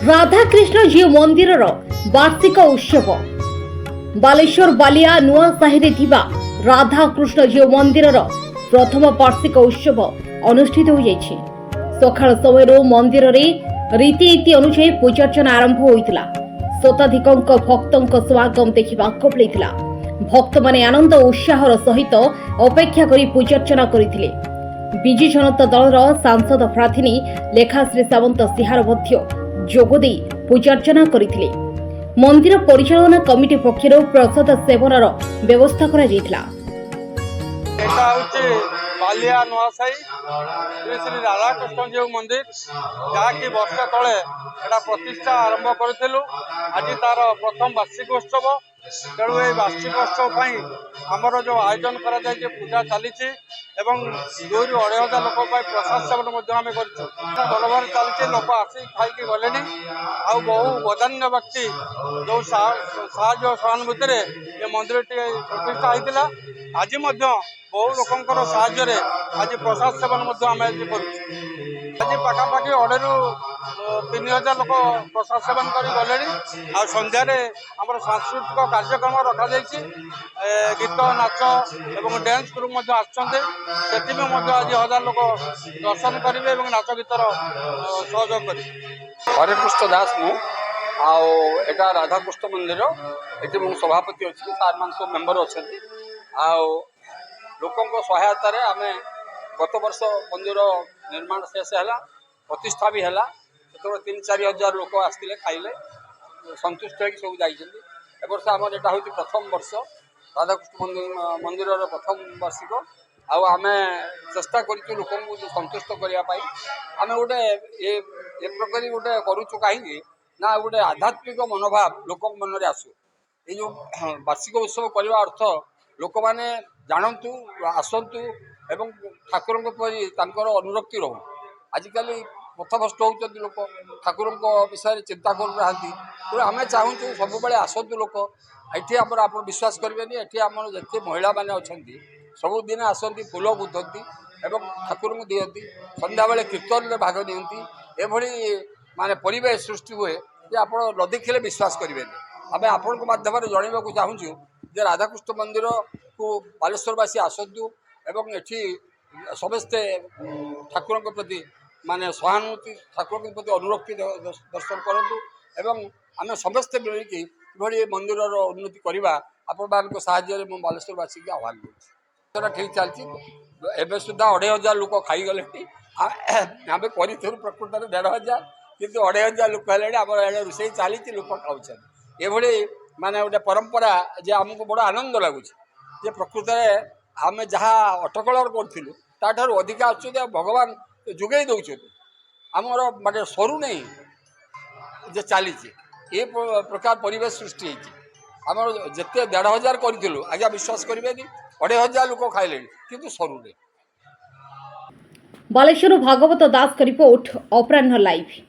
राधाकृष्ण जीव मंदिर वार्षिक उत्सव बालेश्वर बालिया नुआ साहिरे थिबा राधाकृष्ण जीव मंदिर प्रथम वार्षिक उत्सव अनुष्ठित हो जाइछि। सकाळ समय मंदिर रे रीतिनीति अनुसार पूजार्चना आरंभ होइतिला। शताधिकंक भक्तंक समागम देखिबाक मिलिथिला। भक्त माने आनंद उत्साहर सहित अपेक्षा करी पूजार्चना करिथिले। विजु जनता दलर सांसद प्रार्थी लेखाश्री सावंत सिहार जोगदे पूजार्चना करथिले। मंदिर परिचालना कमिटी पक्षर प्रसाद सेवनर व्यवस्था करा जायतिला। बालिया नुआसाई श्री श्री राधाकृष्ण जीव मंदिर जहाँकि वर्ष तले एटा प्रतिष्ठा आरंभ करूँ। आज तार प्रथम वार्षिक उत्सव तेणु ये वार्षिक उत्सव आमर जो आयोजन करा पूजा चली 2 ରୁ 2.5 लोक प्रसाद सेवन आम कर भल भाव चलती। लोक आसिक खाई गले आउ बहु बदान्य व्यक्ति जो साहय सहानुभूति ये मंदिर प्रतिष्ठा होता। आज बहु लोकंर साहाय्य आज प्रसाद सेवन आम कर आज पाखापाखि 2 ରୁ 3,000 लोक प्रसाद सेवन कर गले। आ संध्यार आम सांस्कृतिक कार्यक्रम रखा गीत नाच और डांस ग्रुप आज 1000 लोक दर्शन करेंगे और नाच गीतर सहयोग करेंगे। हरेकृष्ण दास मु आटा राधाकृष्ण मंदिर ये मो सभापति अच्छी सार मान सब मेम्बर अच्छा लोकों सहायतार आम गत वर्ष मंदिर निर्माण शेष है प्रतिष्ठा भी है। जो 3-4 हजार लोक आसते खाइले संतुष्ट हो सब जाइए। वर्ष आम यहाँ हूँ प्रथम वर्ष राधाकृष्ण मंदिर प्रथम वार्षिक आम चेष्टा कर लोक संतुष्ट करने आम गोटे ये प्रकार गोटे करुचु कहीं ना गोटे आध्यात्मिक मनोभाव लोक मन में आसू। ये जो वार्षिक उत्सव करने अर्थ लोक मैंने जानतु आसतु एवं ठाकुर अनुरक्ति रहू। आजिकल पथभ्रष्ट होती लोक ठाकुर विषय चिंता करना तेणु आम चाहूँ सब आसतु लोक ये आप विश्वास करेंगे ये आम जिते महिला मैंने अच्छा सबुदिन आसती फूल बुझती एवं ठाकुर को दिखती संध्या बेले कीर्तन में भाग दिखती एभली माने परिवेश सृष्टि हुए जे आप न देखिले विश्वास करेंगे। आम आपण माध्यम जनवाक चाहूँ जे राधाकृष्ण मंदिर को बालेश्वरवासी आसतु एवं ये समस्ते ठाकुर प्रति माने सहानुभूति ठाकुर के प्रति अनुरक्ति दर्शन करूँ एवं आम समस्ते मिलकर ये मंदिर उन्नति करवा आपण मान साहाय्य मो बालेश्वरवासी के आह्वान कर ठीक चलती। एवं सुधा 2,500 लोक खाई गले आम कर प्रकृत 1,500 कितु 2,500 लोक है आम रोषे चली लोक खाऊ ये माने गोटे परंपरा जे आमको बड़ आनंद लगुच प्रकृत में आम जहाँ अटकल करूँ ताठू अधिका आ भगवान जोगे दौरान आमर माने सरू नहीं जे चली ये प्रकार परिवेश सृष्टि आम जिते 1,500 करूँ आज्ञा विश्वास करेंगे 2,500 लोक खाइले किंतु सरू नहीं। बालेश्वर भागवत दास का रिपोर्ट अपराह्न लाइव।